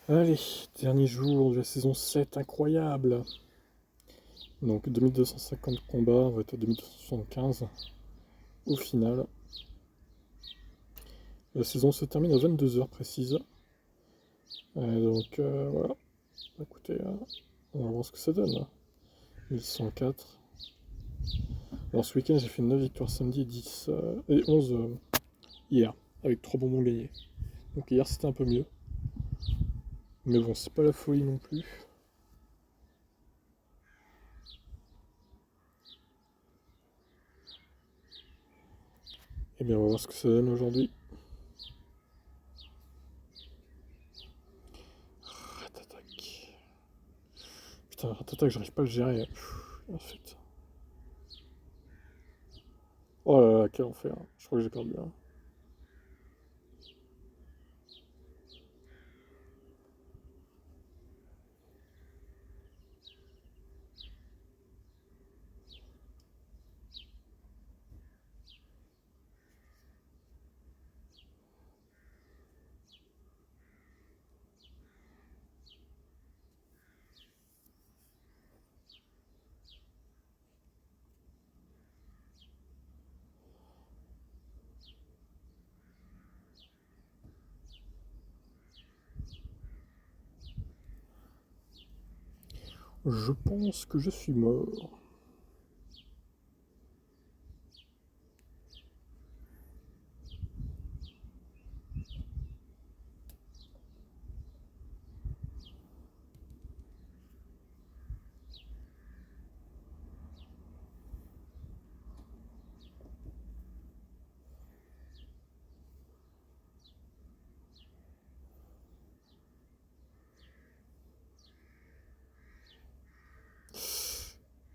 Allez, dernier jour de la saison 7, incroyable. Donc 2250 combats, on va être à 2275 au final. La saison se termine à 22 heures précises. Voilà, écoutez, on va voir ce que ça donne là. 1104. Alors ce week-end j'ai fait 9 victoires samedi et 10 et 11 hier, avec 3 bonbons gagnés. Donc hier c'était un peu mieux. Mais bon, c'est pas la folie non plus. Et bien on va voir ce que ça donne aujourd'hui. Ratatac. Putain, Ratatac, j'arrive pas à le gérer. En fait. Oh là là, quel enfer. Je crois que j'ai perdu là. Je pense que je suis mort.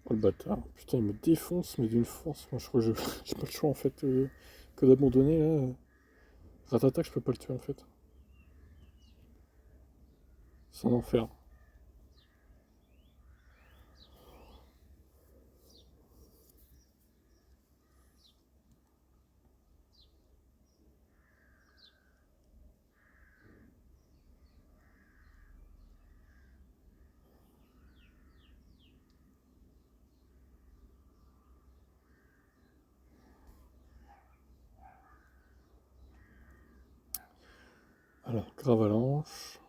Oh le bâtard. Putain, il me défonce, mais d'une force. Moi, je crois que j'ai pas le choix en fait que d'abandonner là. Ratata, je peux pas le tuer en fait. C'est un enfer. Alors, Gravalanche.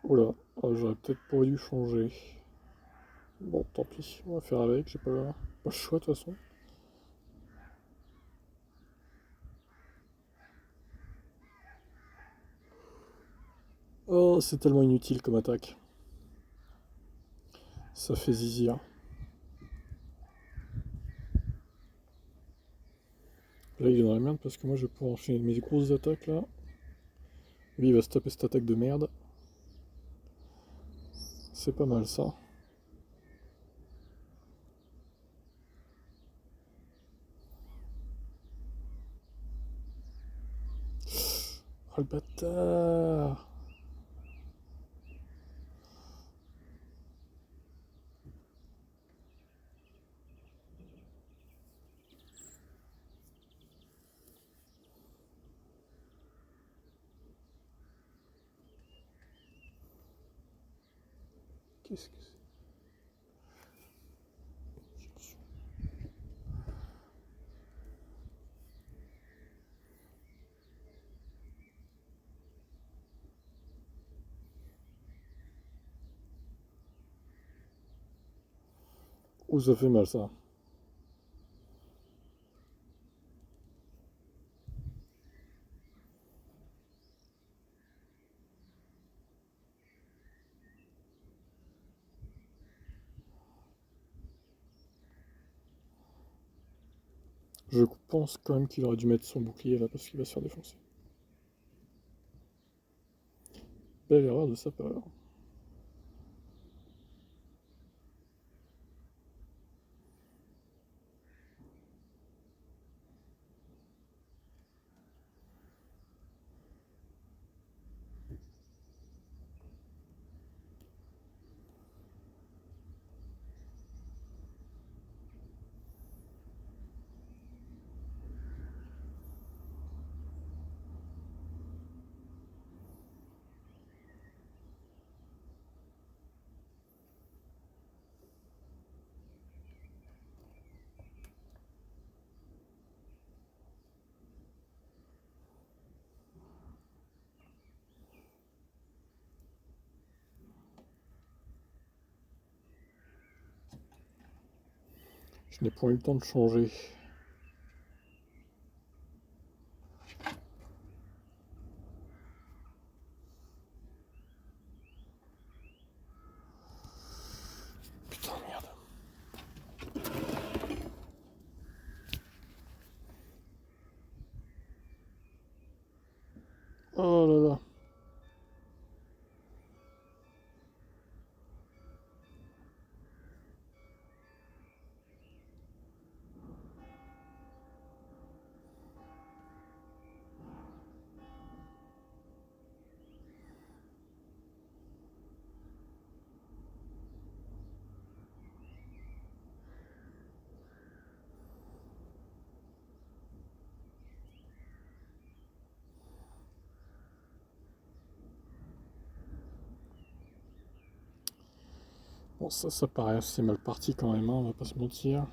Oh là, oh, j'aurais peut-être pas dû changer. Bon, tant pis, on va faire avec, j'ai pas le choix de toute façon. Oh, c'est tellement inutile comme attaque. Ça fait zizir. Là, il est dans la merde parce que moi, je vais pouvoir enchaîner mes grosses attaques là. Lui, il va se taper cette attaque de merde. C'est pas mal ça. Oh le bâtard. Qu'est-ce que c'est? Oh, ça fait mal ça. Je pense quand même qu'il aurait dû mettre son bouclier là parce qu'il va se faire défoncer. Belle erreur de sa part. Je n'ai point eu le temps de changer. Putain, merde. Oh là là. Bon, ça paraît assez mal parti quand même, hein, on va pas se mentir.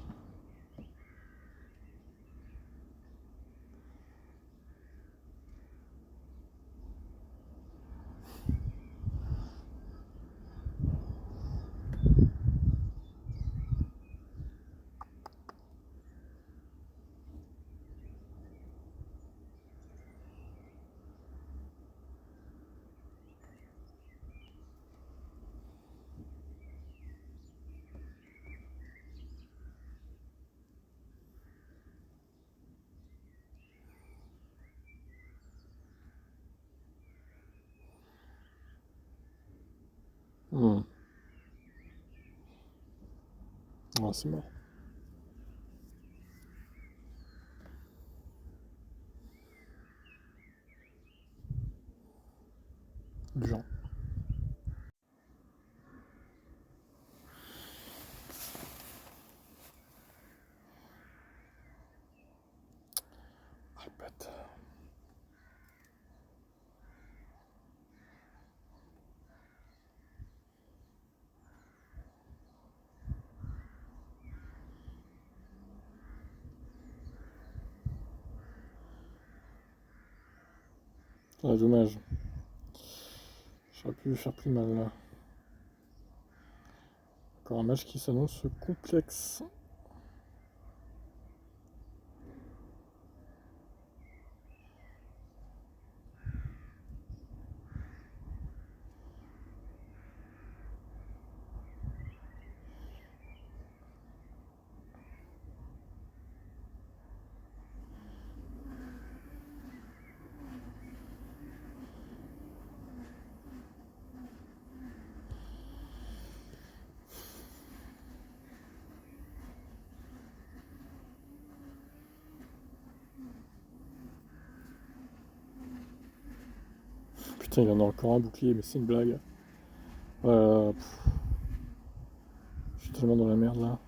Ah, c'est mort. Dur. Ah, le bâtard. Ah, dommage. J'aurais pu lui faire plus mal là. Encore un match qui s'annonce complexe. Putain, il en a encore un bouclier, mais c'est une blague. Je suis tellement dans la merde là.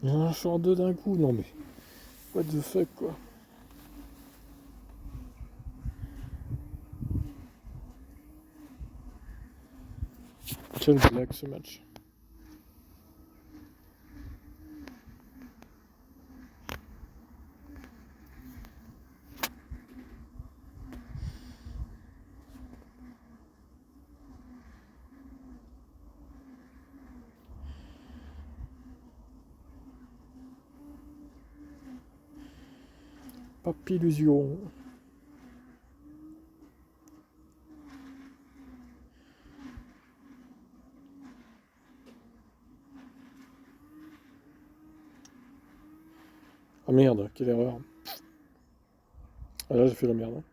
Il y en a un short 2 d'un coup, non mais. What the fuck quoi. Quelle blague ce match. Papillusion. Ah merde, quelle erreur. Ah là j'ai fait la merde. Hein.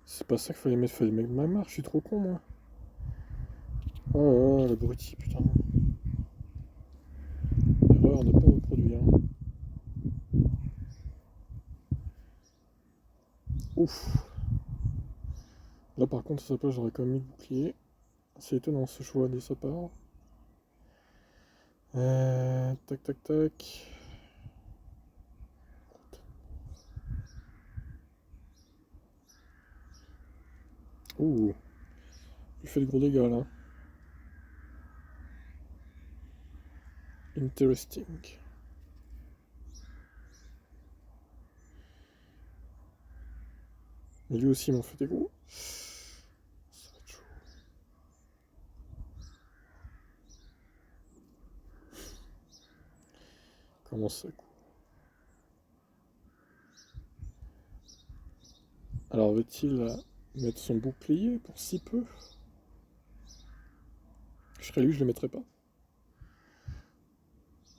C'est pas ça qu'il fallait mettre ma marque, je suis trop con moi. Oh là là, l'abruti, putain. Erreur, ne pas reproduire. Ouf. Là par contre, ça passe, j'aurais quand même mis le bouclier. C'est étonnant ce choix de sa part. Tac tac tac. Ouh. Il fait de gros dégâts là. Interesting. Et lui aussi m'en fait des gros. Ça va être chaud. Comment ça coûte? Alors veut-il mettre son bouclier pour si peu? Je serais lui, je le mettrais pas.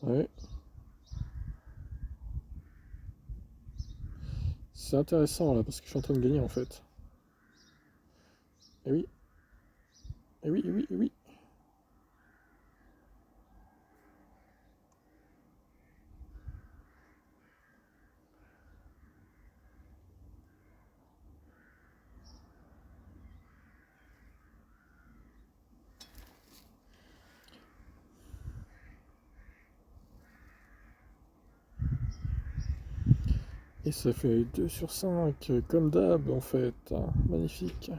Ouais. C'est intéressant là parce que je suis en train de gagner en fait. Et oui, et oui, et oui, et oui. Et ça fait 2 sur 5, comme d'hab en fait. Magnifique.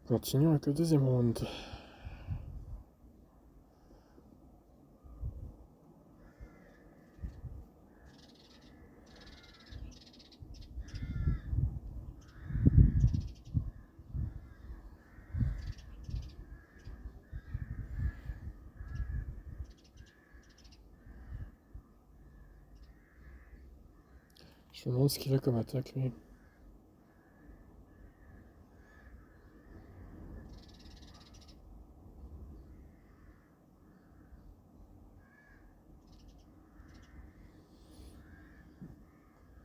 Continuons avec le deuxième round. Je me demande ce qu'il a comme attaque lui.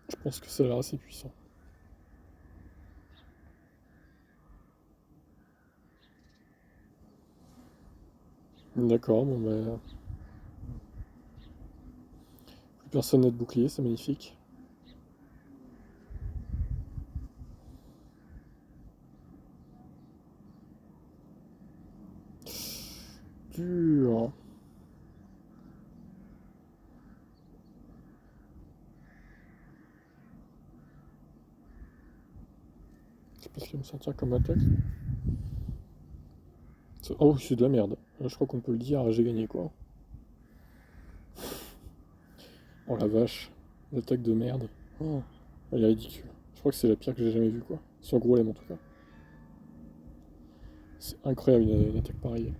Je pense que ça a l'air assez puissant. D'accord, bon bah. Plus personne n'a de bouclier, c'est magnifique. Dur. Je sais pas ce qu'il va me sortir comme attaque. Oh, c'est de la merde. Je crois qu'on peut le dire, j'ai gagné quoi. Oh la vache, l'attaque de merde. Oh, elle est ridicule. Je crois que c'est la pire que j'ai jamais vue quoi. Sur gros lème en tout cas. C'est incroyable une attaque pareille.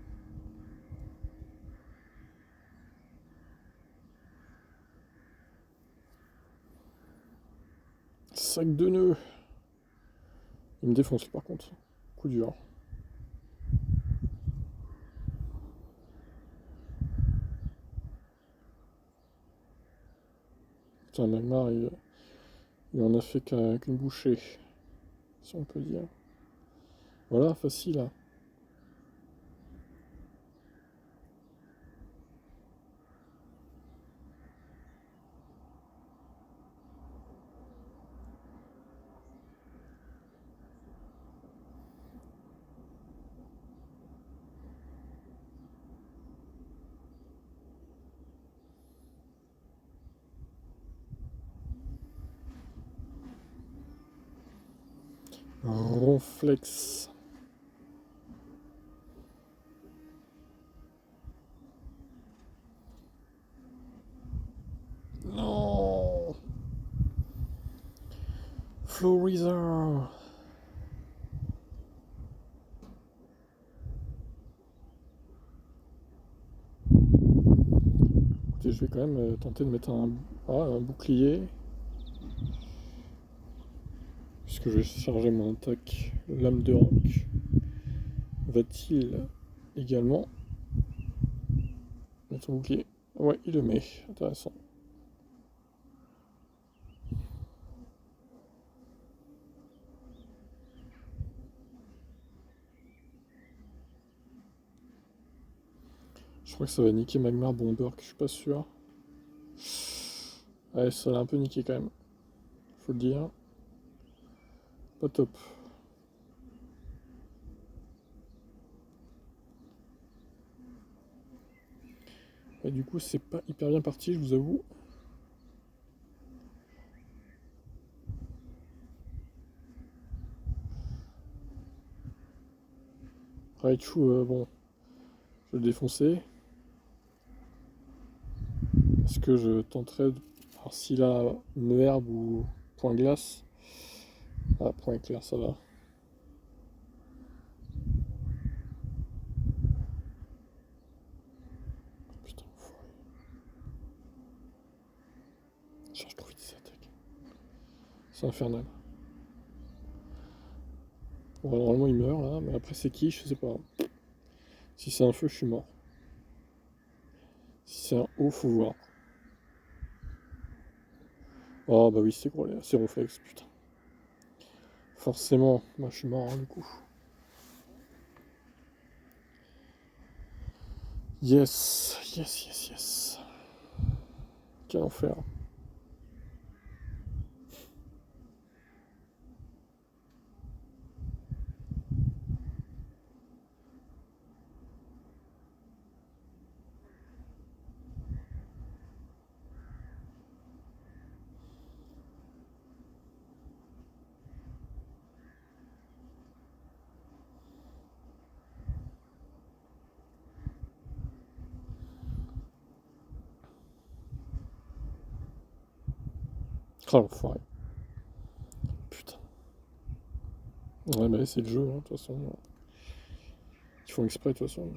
Sac de nœuds. Il me défonce par contre. Coup dur. Putain, Magmar, il en a fait qu'une bouchée. Si on peut dire. Voilà, facile. Hein. Ronflex. Non. Florizer. Écoutez, je vais quand même tenter de mettre un bouclier. Puisque je vais charger mon attaque lame de roc. Va-t-il également mettre son bouclier? Ouais, il le met. Intéressant. Je crois que ça va niquer Magmar Bomber, que je suis pas sûr. Ouais, ça l'a un peu niqué quand même. Faut le dire. Pas top. Et du coup, c'est pas hyper bien parti, je vous avoue. Raichu, bon, je vais le défoncer. pense que je tenterai de... Alors s'il a une herbe ou point glace... Ah, point éclair, ça va. Putain, enfoiré. Je cherche trop vite des attaques. C'est infernal. Bon, normalement il meurt là, mais après c'est qui, je sais pas. Si c'est un feu, je suis mort. Si c'est un eau, faut voir. Oh bah oui, c'est gros, c'est réflexe, putain. Forcément, moi je suis mort hein, du coup. Yes, yes, yes, yes. Quel enfer. Oh l'enfoiré. Putain. Ouais bah c'est le jeu, hein, de toute façon. Ils font exprès de toute façon.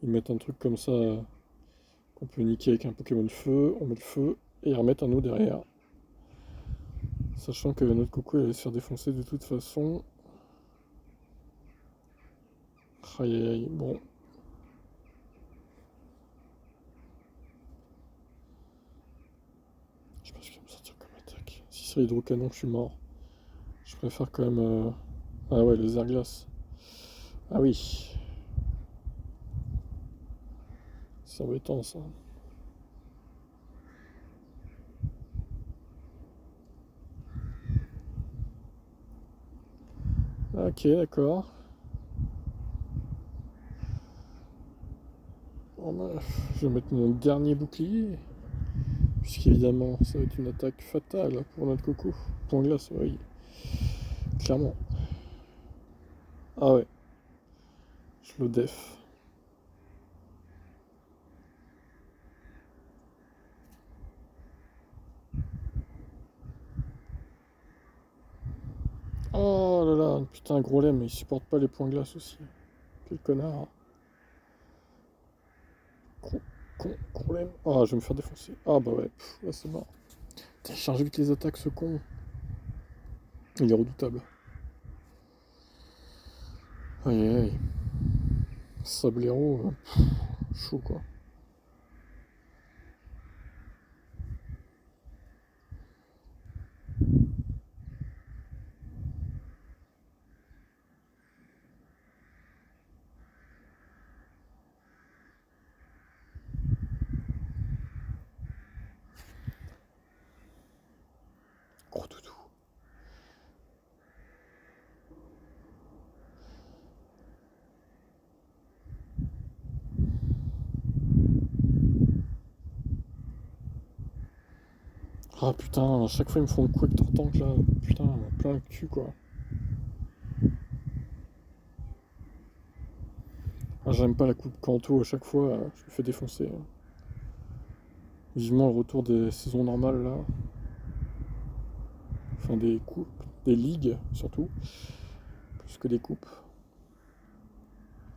Ils mettent un truc comme ça qu'on peut niquer avec un Pokémon de feu, on met le feu, et ils remettent un eau derrière. Sachant que notre coucou allait se faire défoncer de toute façon. Aïe aïe aïe, bon. Je sais pas ce qu'il va me sortir comme attaque. Si c'est l'hydrocanon, je suis mort. Je préfère quand même... Ah ouais, les airglace. Ah oui. C'est embêtant ça. Ok, d'accord. Bon, bah, je vais mettre mon dernier bouclier. Puisqu'évidemment, ça va être une attaque fatale pour notre coco. Point glace, oui. Clairement. Ah ouais, je le def. Oh là là, putain, gros lait, mais il supporte pas les points glace aussi. Quel connard. Gros, gros lait. Ah, je vais me faire défoncer. Ah bah ouais, là c'est mort. Putain, il charge vite les attaques, ce con. Il est redoutable. Aïe aïe aïe. Sablero, chaud quoi. Gros toutou. Ah putain, à chaque fois ils me font le quick tank là. Putain, plein le cul quoi. Ah, j'aime pas la coupe Kanto à chaque fois, je me fais défoncer. Vivement le retour des saisons normales là. Enfin des coupes, des ligues surtout. Plus que des coupes.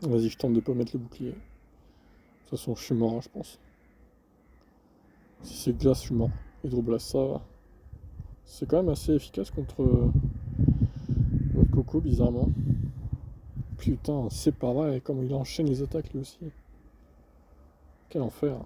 Vas-y, je tente de pas mettre le bouclier. De toute façon, je suis mort, hein, je pense. Si c'est glace, je suis mort. Hydroblast, ça va. C'est quand même assez efficace contre notre coco, bizarrement. Putain, c'est pareil, comment il enchaîne les attaques lui aussi. Quel enfer.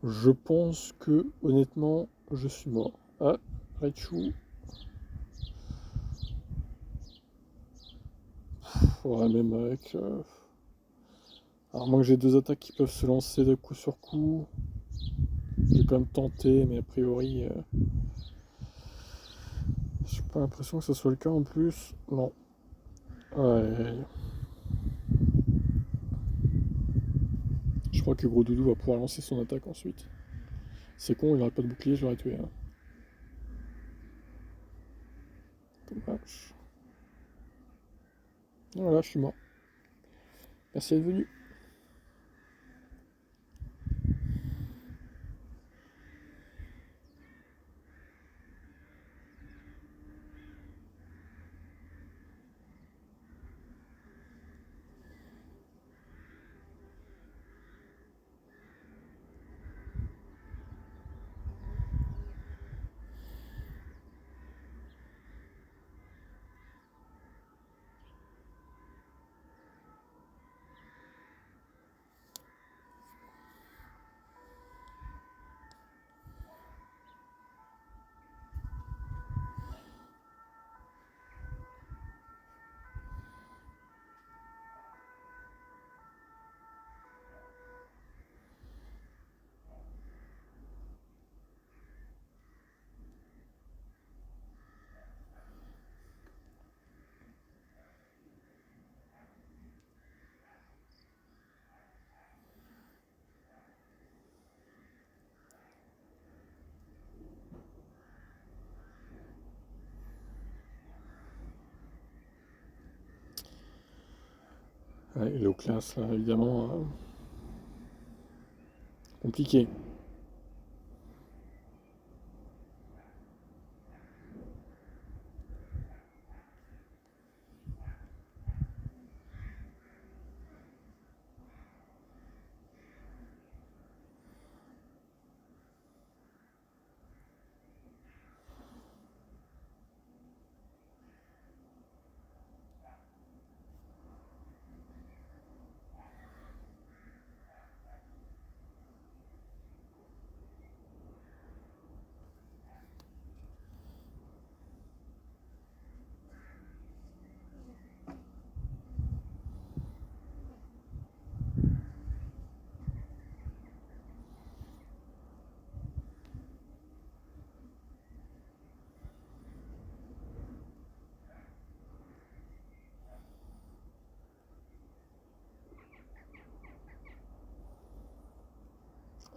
Je pense que, honnêtement, je suis mort. Ah, Raichu. Ouais, même avec... Alors, moi que j'ai deux attaques qui peuvent se lancer de coup sur coup, je vais quand même tenter, mais a priori, j'ai pas l'impression que ce soit le cas en plus. Non. Ouais. Je crois que Gros Doudou va pouvoir lancer son attaque ensuite. C'est con, il n'aurait pas de bouclier, je l'aurais tué. Hein. Dommage. Voilà, je suis mort. Merci d'être venu. Ouais, il est aux classes, là, évidemment. Compliqué.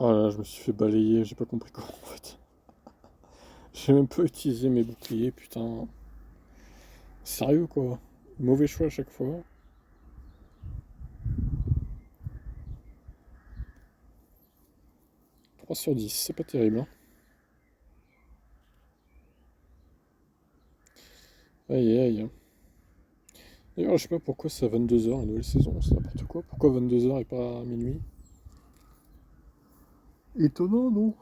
Oh là, je me suis fait balayer, j'ai pas compris comment en fait. J'ai même pas utilisé mes boucliers, putain. Sérieux quoi. Mauvais choix à chaque fois. 3 sur 10, c'est pas terrible. Hein. Aïe aïe. D'ailleurs, je sais pas pourquoi c'est à 22 h la nouvelle saison, c'est n'importe quoi. Pourquoi 22 h et pas minuit? Étonnant, non?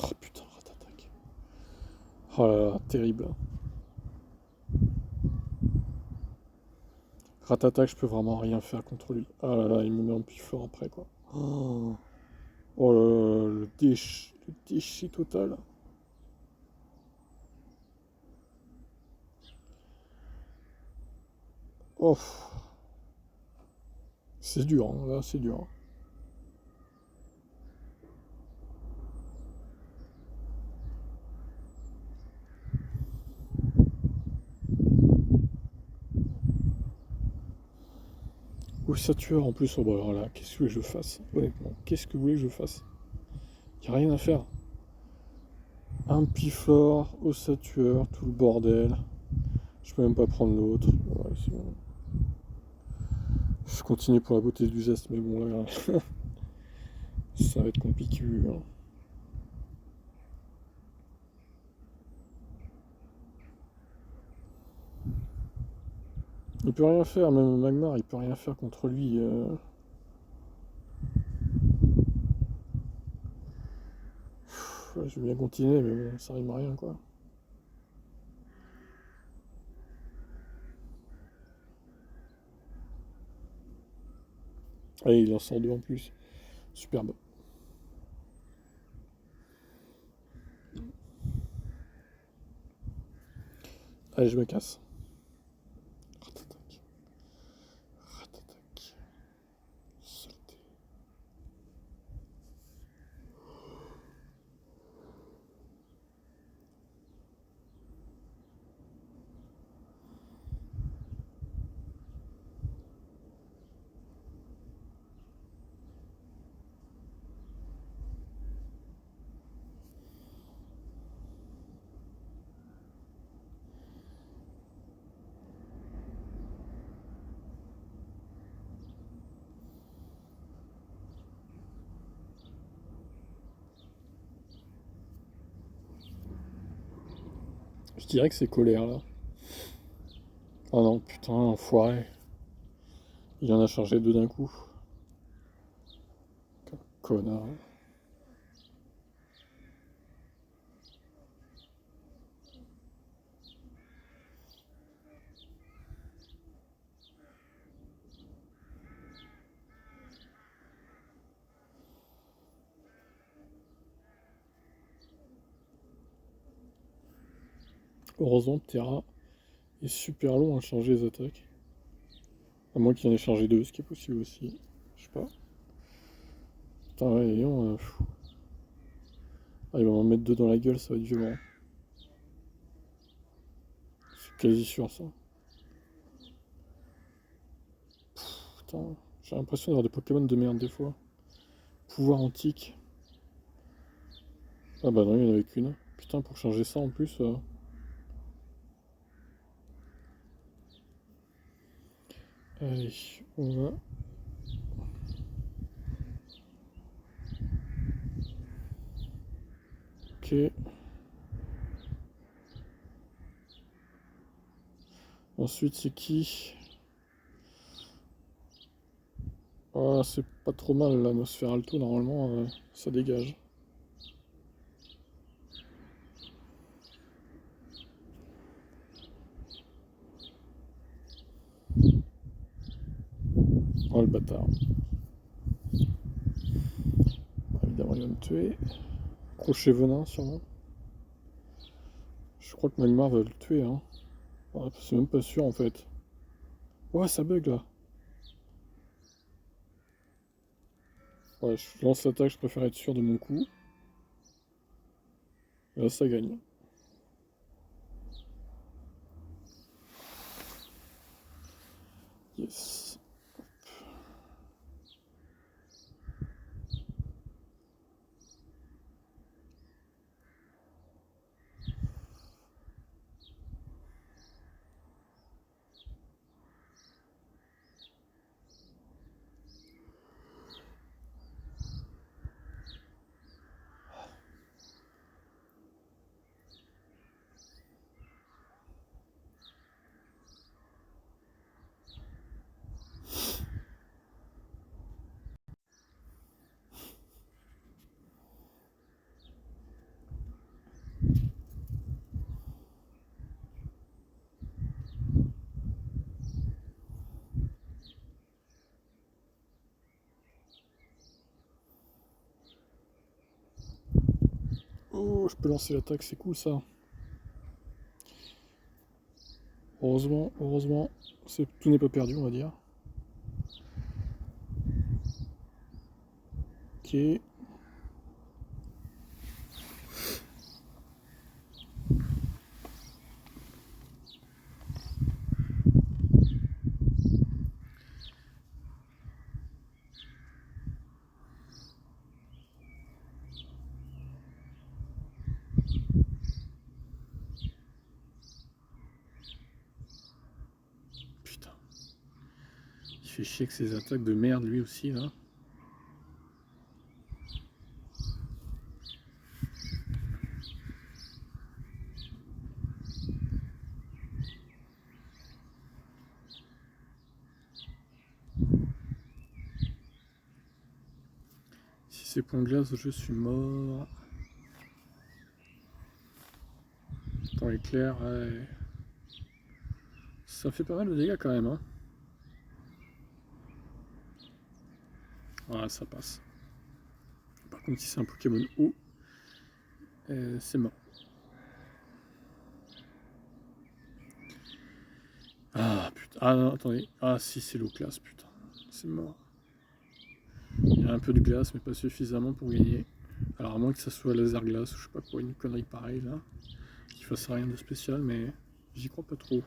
Oh putain, Ratatak. Oh là là, terrible. Ratatak, je peux vraiment rien faire contre lui. Ah là là, il me met en plus fort après quoi. Oh, oh là là, le déchet total. Oh, c'est dur, hein, là, c'est dur. Ossature en plus, oh bah alors là, qu'est-ce que vous voulez que je fasse? Honnêtement, qu'est-ce que vous voulez que je fasse? Y a rien à faire. Un piflore, ossature, tout le bordel. Je peux même pas prendre l'autre. Ouais, c'est bon. Je continue pour la beauté du geste, mais bon là, ça va être compliqué. Hein. Il peut rien faire, même Magmar, il peut rien faire contre lui. Je veux bien continuer, mais bon, ça rime à rien quoi. Allez, il en sort deux en plus. Superbe. Allez, je me casse. Ratatac. Ratatac. Saleté. Je dirais que c'est colère là. Oh non, putain, enfoiré. Il en a chargé deux d'un coup. Quel connard. Heureusement, Terra est super long à changer les attaques. À moins qu'il en ait chargé deux, ce qui est possible aussi. Je sais pas. Putain, ouais, voyons, ah, il va m'en mettre deux dans la gueule, ça va être violent. C'est quasi sûr ça. Putain, j'ai l'impression d'avoir des Pokémon de merde des fois. Pouvoir antique. Ah bah non, il y en avait qu'une. Putain, pour changer ça en plus. Allez, on va. Ok. Ensuite, c'est qui? Ah, c'est pas trop mal l'atmosphère alto, normalement, ça dégage. Oh le bâtard. Évidemment, il va me tuer. Crochet venin, sûrement. Je crois que Magmar va le tuer, hein. Ouais, c'est même pas sûr en fait. Ouais, ça bug là. Ouais, je lance l'attaque, je préfère être sûr de mon coup. Et là, ça gagne. Yes. Oh, je peux lancer l'attaque, c'est cool ça. Heureusement, heureusement, tout n'est pas perdu, on va dire. Ok. Putain. Il fait chier avec ses attaques de merde lui aussi là. Si c'est point de glace, je suis mort. Temps éclair, ouais. Ça fait pas mal de dégâts quand même, hein. Ouais, ça passe. Par contre, si c'est un Pokémon haut, c'est mort. Ah putain, ah non, attendez. Ah si, c'est l'eau glace, putain. C'est mort. Il y a un peu de glace, mais pas suffisamment pour gagner. Alors à moins que ça soit laser glace ou je sais pas quoi, une connerie pareille là. Qui fasse rien de spécial, mais j'y crois pas trop.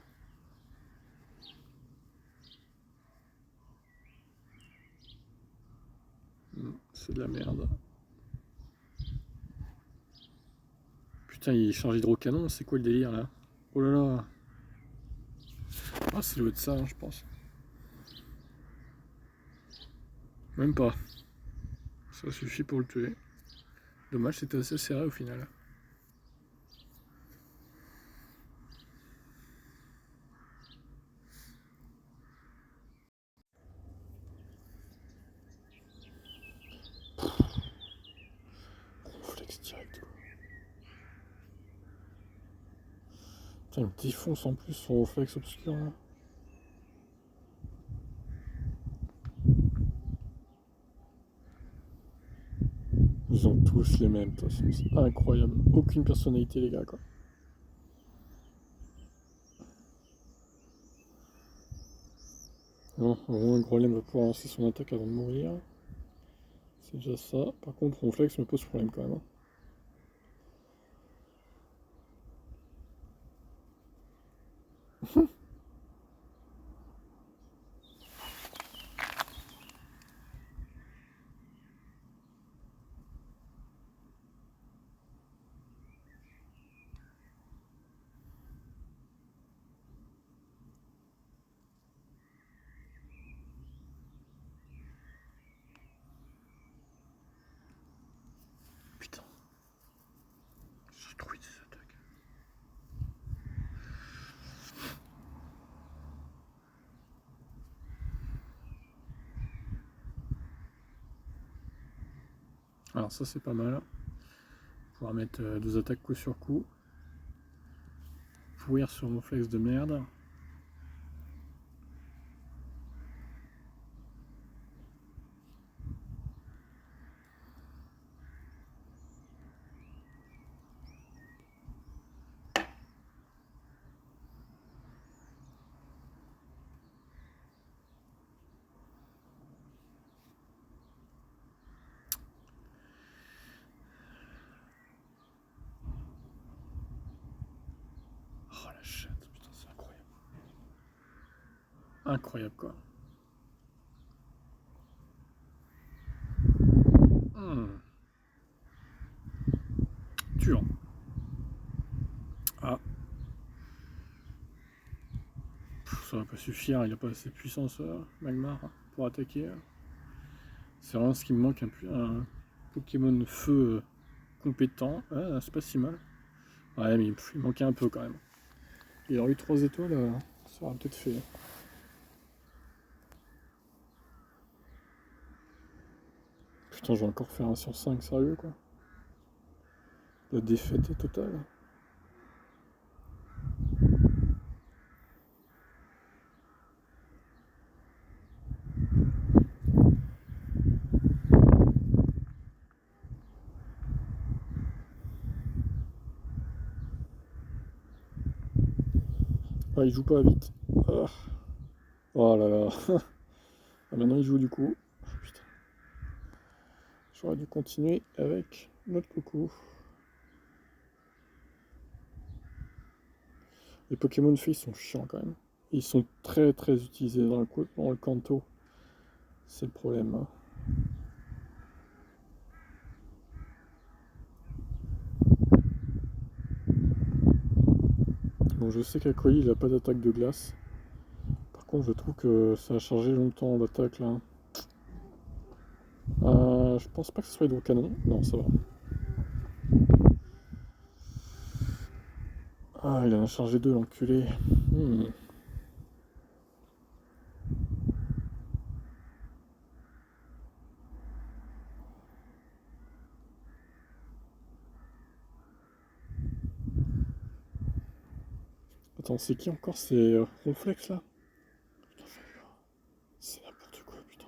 C'est de la merde. Putain, il change d'hydrocanon, c'est quoi le délire là? Oh là là. Ah, c'est de ça, hein, je pense. Même pas. Ça suffit pour le tuer. Dommage, c'était assez serré au final. Flex direct quoi. Putain, il me défonce en plus son réflexe obscur là. Ils ont tous les mêmes, de toute façon, c'est incroyable. Aucune personnalité, les gars, quoi. Bon, au moins, Grolem va pouvoir lancer son attaque avant de mourir. C'est déjà ça. Par contre, Ronflex me pose problème quand même. Putain. J'ai trouvé des attaques. Alors ça, c'est pas mal. Pouvoir mettre deux attaques coup sur coup. Pourrir sur mon flex de merde. Oh la chatte, putain, c'est incroyable. Incroyable, quoi. Dur. Ah. Ça va pas suffire, il a pas assez de puissance, Magmar, pour attaquer. C'est vraiment ce qui me manque, un Pokémon feu compétent. Ah, c'est pas si mal. Ouais, mais il manquait un peu quand même. Il aurait eu 3 étoiles, ça aurait peut-être fait. Putain, je vais encore faire un sur 5, sérieux quoi. La défaite est totale. Ah, il joue pas vite. Ah. Oh là là. Ah, maintenant il joue du coup. Oh, putain. J'aurais dû continuer avec notre coco. Les Pokémon fées sont chiants quand même. Ils sont très très utilisés dans le Kanto. C'est le problème. Hein. Bon, je sais qu'Akoyi il a pas d'attaque de glace. Par contre, je trouve que ça a chargé longtemps l'attaque là. Je pense pas que ce soit hydrocanon. Non, ça va. Ah, il en a chargé deux, l'enculé. Attends, c'est qui encore? C'est Ronflex là? Putain, c'est n'importe quoi, putain.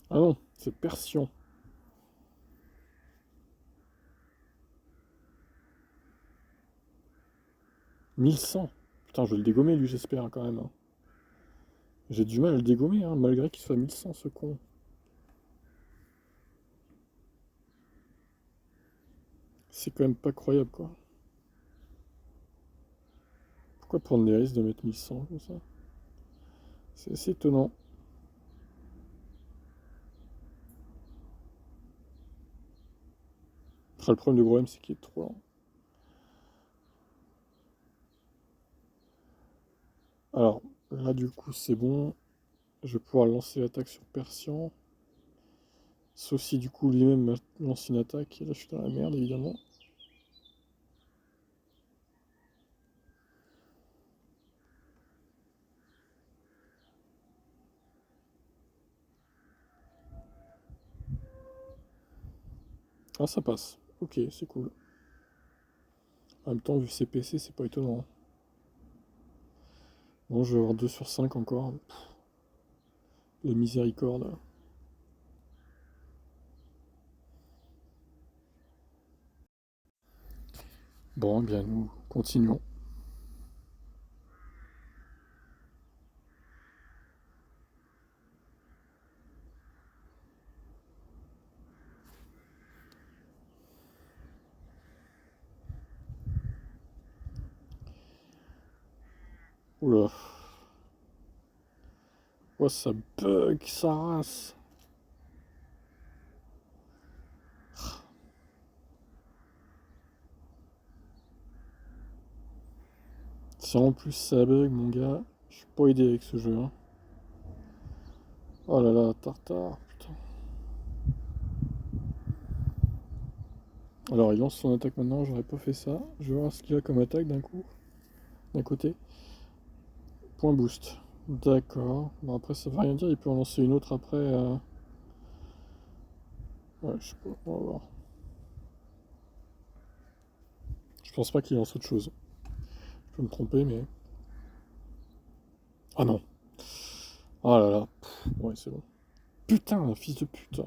Ah non, c'est Persion. 1100. Putain, je vais le dégommer lui, j'espère quand même, hein. J'ai du mal à le dégommer, hein, malgré qu'il soit 1100 ce con. C'est quand même pas croyable quoi. Pourquoi prendre les risques de mettre 1100 comme ça? C'est assez étonnant. Enfin, le problème de Groem, c'est qu'il est trop lent. Alors, là du coup c'est bon. Je vais pouvoir lancer l'attaque sur Persian. Sauf si du coup lui-même lance une attaque. Et là je suis dans la merde évidemment. Ah ça passe. Ok, c'est cool. En même temps, vu ses PC, c'est pas étonnant. Bon, je vais avoir 2 sur 5 encore. Pff, la miséricorde. Bon, eh bien nous continuons. Oula. Oh, ça bug, sa race. Si en plus ça bug, mon gars, je suis pas aidé avec ce jeu, hein. Oh là là, tartare, putain. Alors il lance son attaque maintenant, j'aurais pas fait ça. Je vais voir ce qu'il a comme attaque d'un coup. D'un côté. Point boost. D'accord. Bon après ça veut rien dire, il peut en lancer une autre après. Ouais, je sais pas, on va voir. Je pense pas qu'il lance autre chose. Je peux me tromper, mais. Ah non. Oh là là. Pff, ouais, c'est bon. Putain, fils de pute.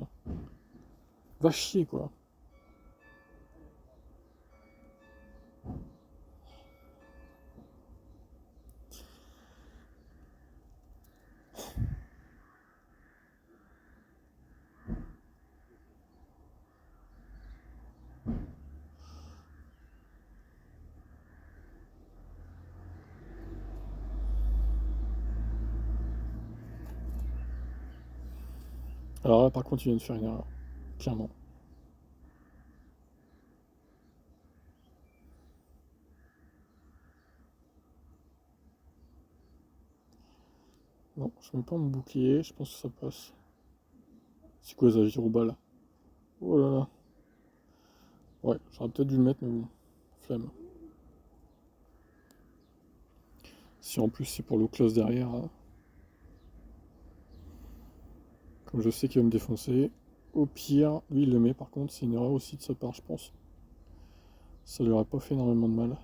Va chier, quoi. Alors là, par contre, il vient de faire une erreur. Clairement. Non, je mets pas mon bouclier, je pense que ça passe. C'est quoi ça, Giroba là? Oh là là. Ouais, j'aurais peut-être dû le mettre, mais bon. Flemme. Si en plus c'est pour le close derrière, comme je sais qu'il va me défoncer, au pire, lui il le met par contre, c'est une erreur aussi de sa part, je pense. Ça lui aurait pas fait énormément de mal.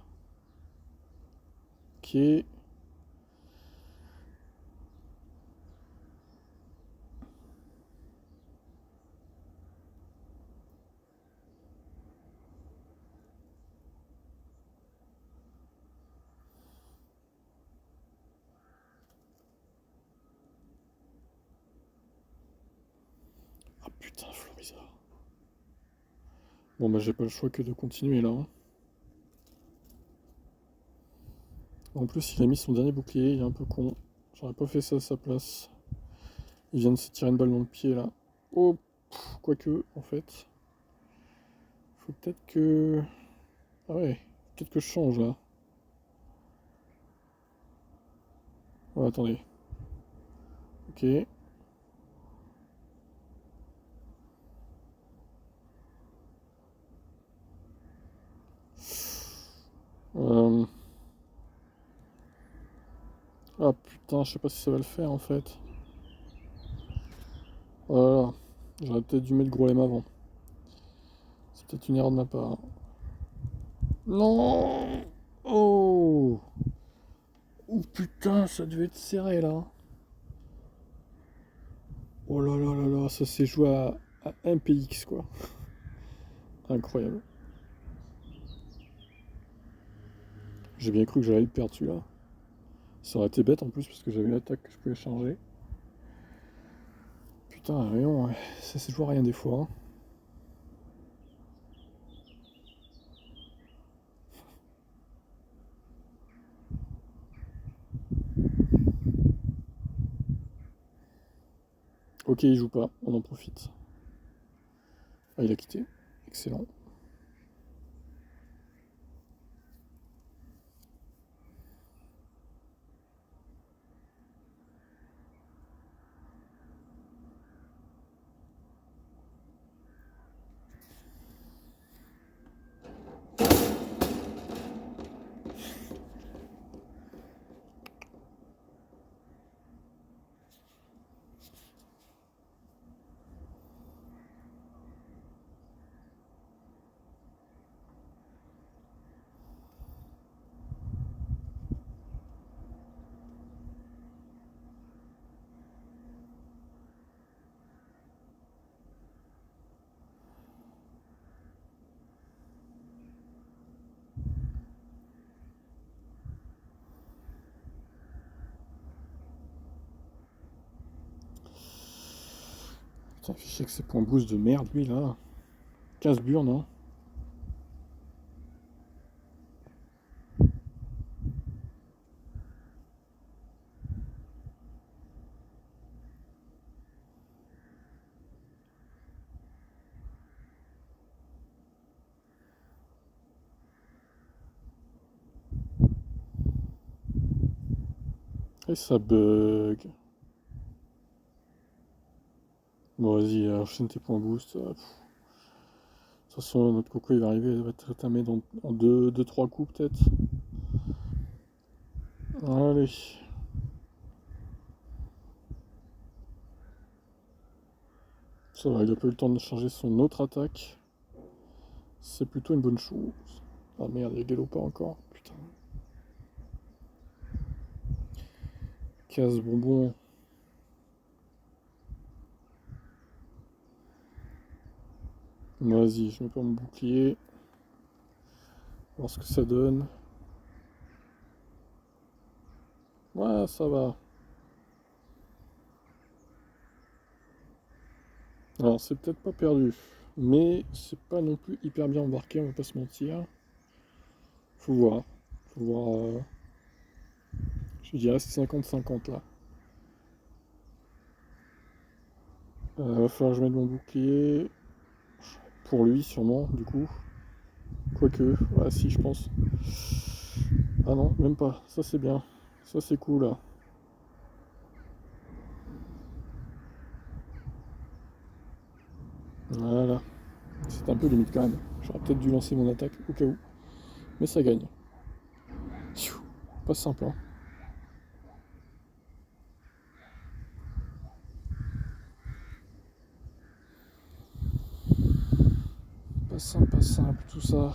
Ok. Ah putain, Florisa. Bon bah j'ai pas le choix que de continuer là, hein. En plus il a mis son dernier bouclier, il est un peu con. J'aurais pas fait ça à sa place. Il vient de se tirer une balle dans le pied là. Oh, quoique, en fait. Faut peut-être que. Ah ouais, peut-être que je change là. Ouais, attendez. Ok. Euh... Ah putain, je sais pas si ça va le faire en fait. Voilà. J'aurais peut-être dû mettre gros M avant. C'est peut-être une erreur de ma part. Non. Oh. Oh putain, ça devait être serré là. Oh là là là là, ça s'est joué à 1 PX quoi. Incroyable. J'ai bien cru que j'allais le perdre celui-là. Ça aurait été bête en plus parce que j'avais l'attaque que je pouvais charger. Putain, rien, ouais. Ça c'est toujours rien des fois. Hein. Ok, il joue pas, on en profite. Ah, il a quitté. Excellent. Putain, fichier que c'est pour un boost de merde, lui, là. 15 burnes, hein. Et ça bug. Bon, vas-y, enchaîne tes points boost. De toute façon, notre coco, il va arriver, il va être tamé en 2-3 coups, peut-être. Allez. Ça va, il a pas eu le temps de changer son autre attaque. C'est plutôt une bonne chose. Ah merde, il galop pas encore. Putain. Casse bonbon. Vas-y, je mets pas mon bouclier. Voir ce que ça donne. Ouais, ça va. Alors, c'est peut-être pas perdu. Mais c'est pas non plus hyper bien embarqué, on va pas se mentir. Faut voir. Faut voir. Je dirais c'est 50-50 là. Va falloir que je mette mon bouclier. Pour lui, sûrement, du coup. Quoique. Ah, si, je pense. Ah non, même pas. Ça, c'est bien. Ça, c'est cool là. Voilà. C'est un peu limite quand même. J'aurais peut-être dû lancer mon attaque au cas où. Mais ça gagne. Pas simple, hein. Pas simple tout ça.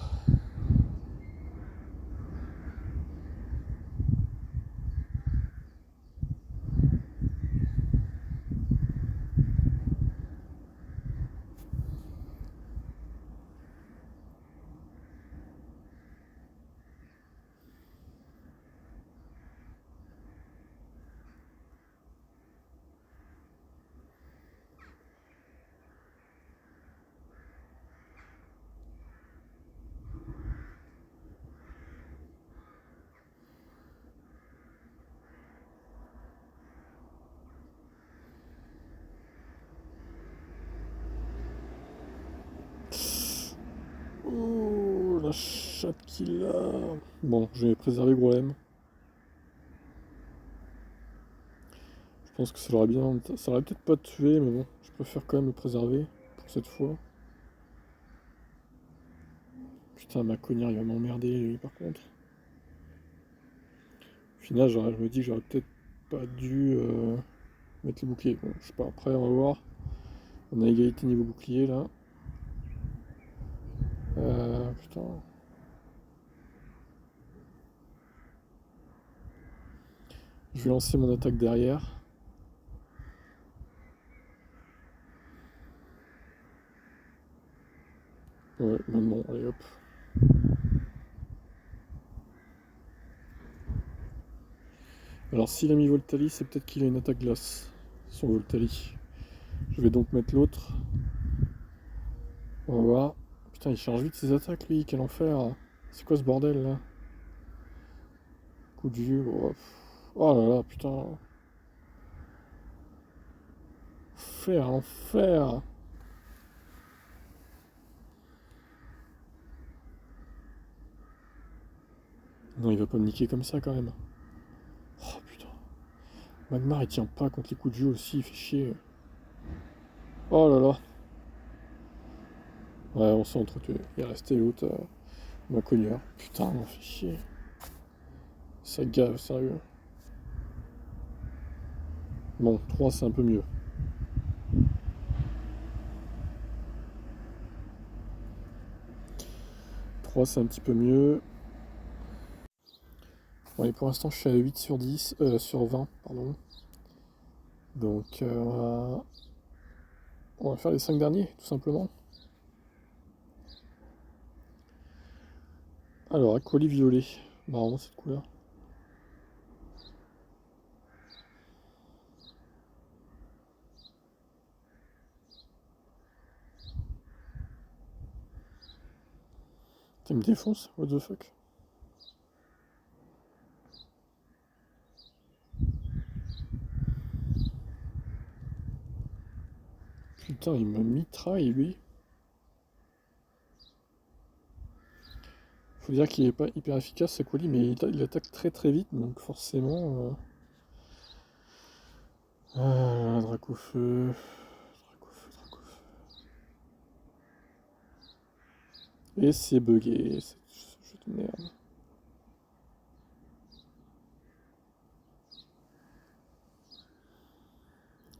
Oh, la chatte qu'il a. Bon, je vais préserver Golem. Je pense que ça l'aurait bien. Ça l'aurait peut-être pas tué, mais bon, je préfère quand même le préserver pour cette fois. Putain, ma cognard, il va m'emmerder, lui, par contre. Au final, je me dis que j'aurais peut-être pas dû mettre le bouclier. Bon, je sais pas, après, on va voir. On a égalité niveau bouclier, là. Putain. Je vais lancer mon attaque derrière. Ouais, maintenant, allez hop. Alors s'il a mis Voltali, c'est peut-être qu'il a une attaque glace. Son Voltali. Je vais donc mettre l'autre. On va voir. Putain, il charge vite ses attaques, lui. Quel enfer. C'est quoi ce bordel, là? Coup de vieux. Oh, oh là là, putain. Enfer, l'enfer. Non, il va pas me niquer comme ça, quand même. Oh, putain. Magmar, il tient pas contre les coups de vieux aussi. Il fait chier. Oh là là. Ouais, on s'est entretué. Il est resté l'autre. Ma cogneur. Putain, on fait chier. Ça gave, sérieux. Bon, 3 c'est un peu mieux. 3 c'est un petit peu mieux. Bon, et pour l'instant, je suis à 8 sur 10, sur 20, pardon. Donc, on va faire les 5 derniers, tout simplement. Alors, acolyte violet. Marrant cette couleur. Tu me défonces? What the fuck? Putain, il me mitraille, lui. Faut dire qu'il est pas hyper efficace, ce colis, mais il attaque très très vite, donc forcément... Dracofeu... Dracofeu... Et c'est bugué, ce jeu de merde.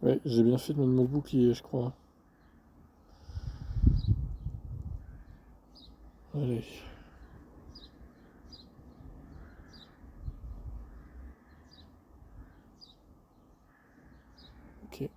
Ouais, j'ai bien fait de mettre mon bouclier, je crois. Allez. Ok.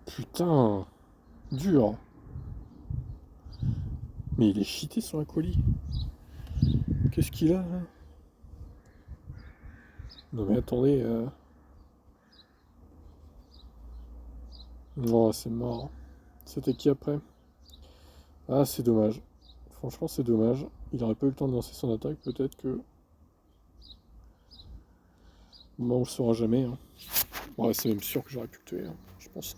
Putain, dur. Mais il est cheaté sur un colis. Qu'est-ce qu'il a là? Non mais attendez. Oh, c'est mort. C'était qui après? Ah, c'est dommage. Franchement, c'est dommage. Il aurait pas eu le temps de lancer son attaque. Peut-être que. Bon, on le saura jamais. Hein. Ouais, c'est même sûr que j'aurais pu le tuer, hein, je pense.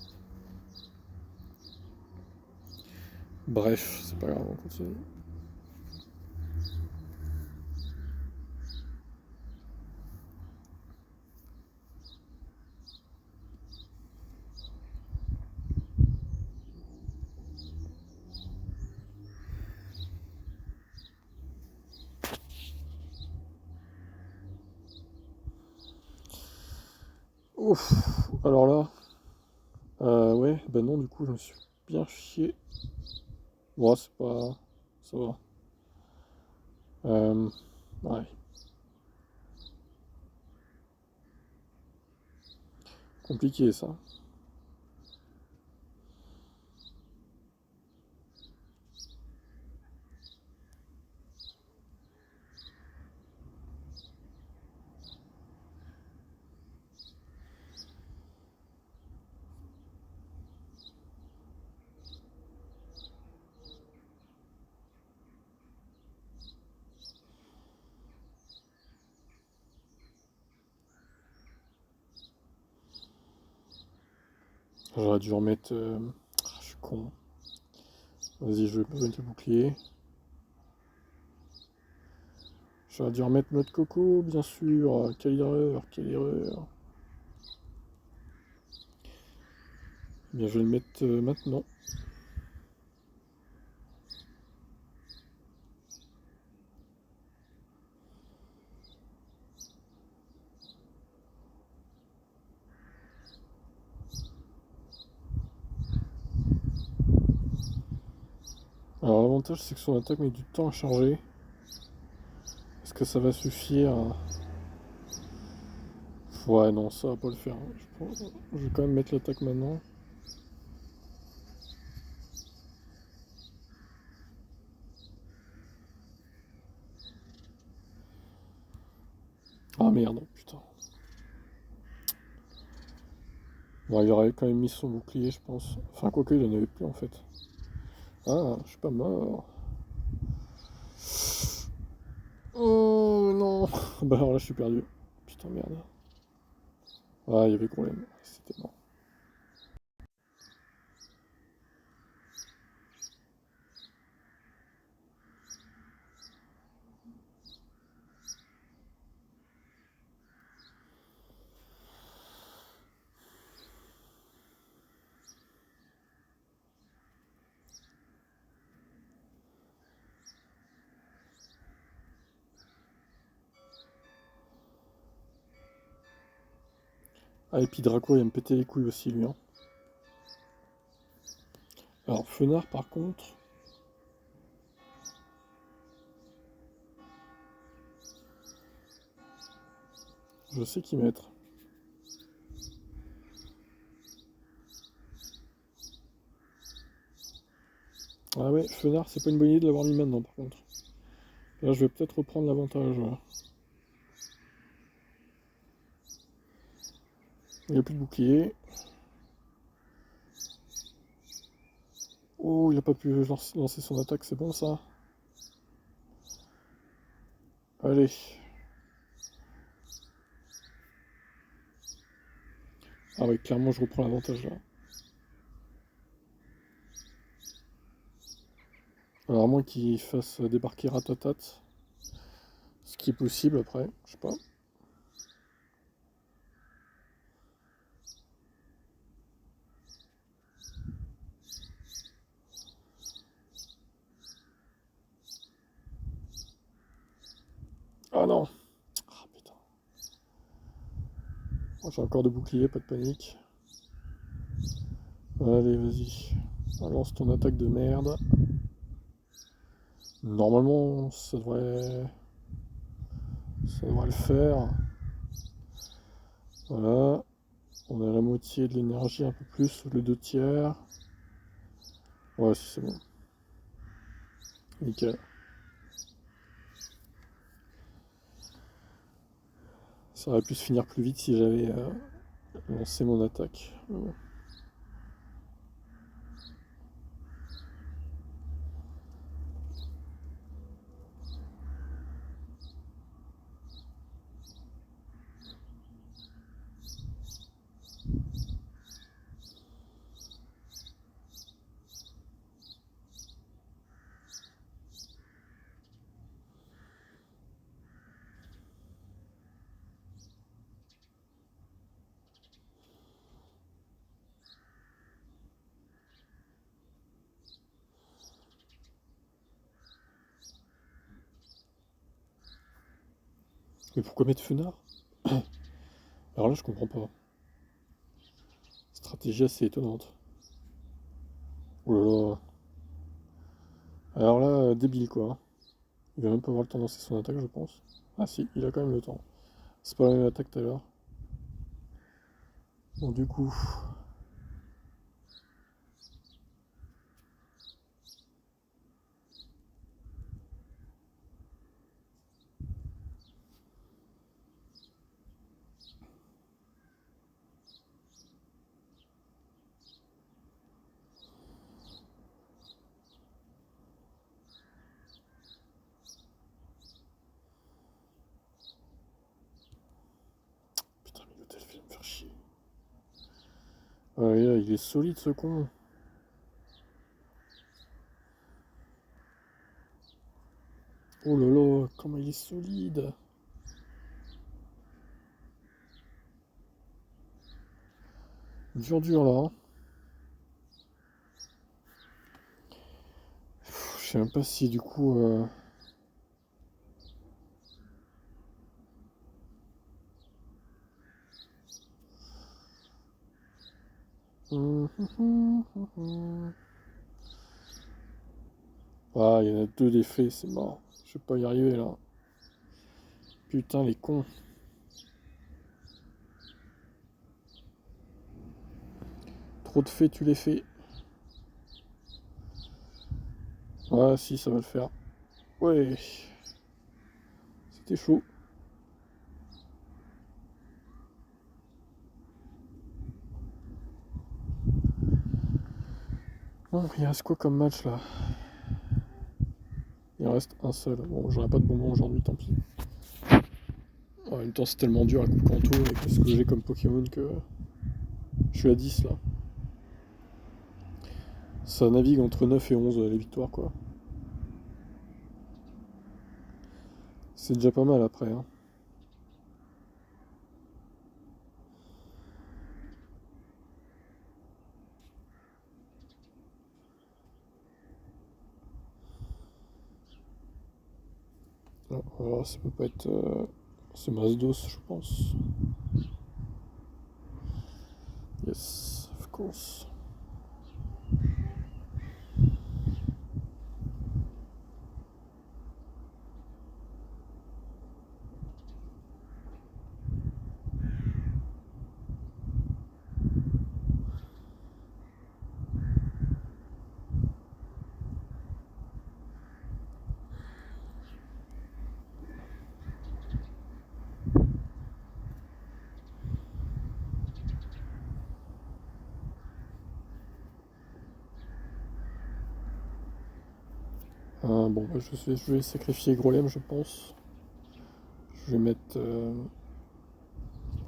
Bref, c'est pas grave, on continue. Ouf, alors là. Ouais, bah non, du coup, je me suis bien chié. Bon, c'est pas. Ça va. Ouais. Compliqué ça. J'aurais dû remettre. Je suis con. Vas-y, je vais mettre le bouclier. J'aurais dû remettre notre coco, bien sûr. Quelle erreur, quelle erreur. Eh bien, je vais le mettre maintenant. Alors l'avantage c'est que son attaque met du temps à charger. Est-ce que ça va suffire? Ouais, non, ça va pas le faire. Je vais quand même mettre l'attaque maintenant. Ah merde, putain. Bon, il aurait quand même mis son bouclier, je pense. Enfin, quoique, il en avait plus en fait. Ah, je suis pas mort. Oh non. Bah alors là, je suis perdu. Putain, merde. Ah, il y avait problème. C'était mort. Ah, et puis Draco, il va me péter les couilles aussi, lui. Hein. Alors, Fenard, par contre, je sais qui mettre. Ah ouais, Fenard, c'est pas une bonne idée de l'avoir mis maintenant, par contre. Là, je vais peut-être reprendre l'avantage. Ouais. Il n'y a plus de bouclier. Oh, il a pas pu lancer son attaque, c'est bon ça. Allez. Ah ouais, clairement, je reprends l'avantage là. Alors, à moins qu'il fasse débarquer Ratatat. Ce qui est possible après, je sais pas. Ah non. Ah putain. Oh, j'ai encore de bouclier, pas de panique. Allez, vas-y. Lance ton attaque de merde. Normalement, ça devrait le faire. Voilà. On a la moitié de l'énergie, un peu plus, le 2 tiers. Ouais, si c'est bon. Nickel. Ça aurait pu se finir plus vite si j'avais lancé mon attaque. Bon. Mais pourquoi mettre Fenard? Alors là, je comprends pas. Stratégie assez étonnante. Oh là là. Alors là, débile quoi. Il va même pas avoir le temps de lancer son attaque, je pense. Ah si, il a quand même le temps. C'est pas la même attaque tout à l'heure. Bon, du coup. Putain, mais l'hôtel vient me faire chier. Ouais, là, il est solide ce con. Oh là là, comment il est solide. Dur dur là. Hein. Je sais même pas si du coup. Ah, il y en a 2 d'effets, c'est mort. Je vais pas y arriver là. Putain, les cons. Trop de faits, tu les fais. Ah, si, ça va le faire. Ouais. C'était chaud. Bon, il reste quoi comme match là? Il en reste un seul. Bon, j'aurai pas de bonbons aujourd'hui, tant pis. En même temps, c'est tellement dur à coup Kanto avec ce que j'ai comme Pokémon que je suis à 10 là. Ça navigue entre 9 et 11 les victoires quoi. C'est déjà pas mal après. Hein. Alors, ça peut pas être. C'est Mazdos, je pense. Yes, of course. Bon, bah, je vais sacrifier Grolem, je pense. Je vais mettre.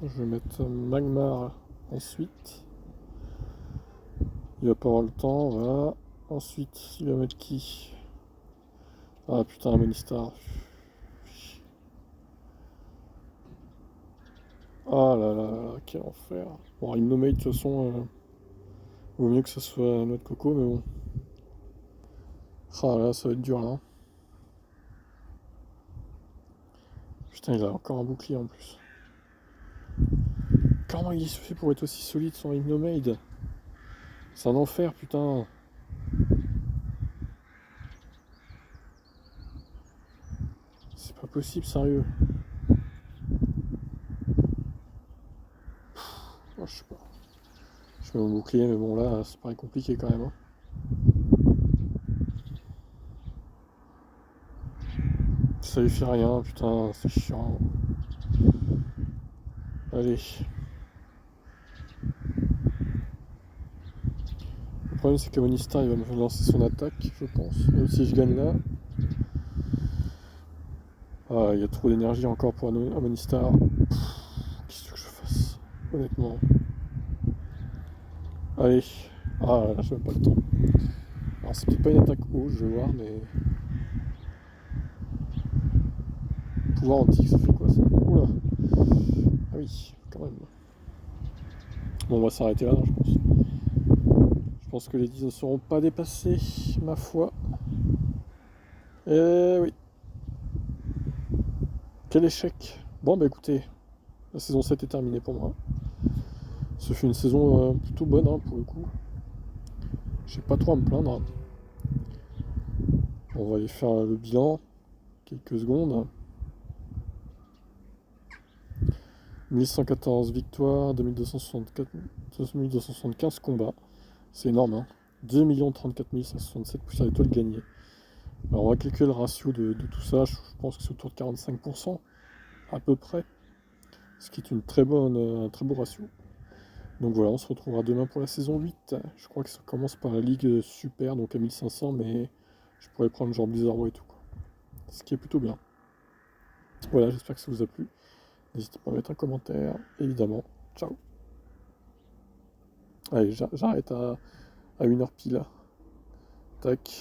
Je vais mettre Magmar ensuite. Il va pas avoir le temps, voilà. Ensuite, il va mettre qui? Ah putain, Monistar. Ah là là là, quel enfer. Bon, Hypnomate, de toute façon, vaut mieux que ce soit notre coco, mais bon. Ah là, ça va être dur là. Putain, il a encore un bouclier en plus. Comment il se fait pour être aussi solide sans Hypnomade? C'est un enfer, putain. C'est pas possible, sérieux. Oh, je sais pas. Je mets mon bouclier, mais bon, là, ça paraît compliqué quand même. Hein. Ça lui fait rien, putain, c'est chiant. Allez. Le problème, c'est que Monistar, il va me lancer son attaque, je pense. Même si je gagne là. Ah, il y a trop d'énergie encore pour un Monistar. Qu'est-ce que je fasse? Honnêtement. Allez. Ah là, j'ai même pas le temps. Alors, c'est peut-être pas une attaque haut, je vais voir, mais. Pouvoir antique, ça fait quoi ça? Oula. Ah oui, quand même. Bon, on va s'arrêter là, je pense. Je pense que les 10 ne seront pas dépassés, ma foi. Eh oui. Quel échec. Bon, bah écoutez, la saison 7 est terminée pour moi. Ce fut une saison plutôt bonne, hein, pour le coup. J'ai pas trop à me plaindre. On va aller faire le bilan. Quelques secondes. 1114 victoires, 2275 combats. C'est énorme, hein. 2 34 567 poussières d'étoiles gagnées. Alors on va calculer le ratio de tout ça. Je pense que c'est autour de 45%, à peu près. Ce qui est une un très beau ratio. Donc voilà, on se retrouvera demain pour la saison 8. Je crois que ça commence par la Ligue Super, donc à 1500, mais je pourrais prendre genre Blizzard et tout, quoi. Ce qui est plutôt bien. Voilà, j'espère que ça vous a plu. N'hésitez pas à mettre un commentaire, évidemment. Ciao. Allez, j'arrête à 1h pile. Tac.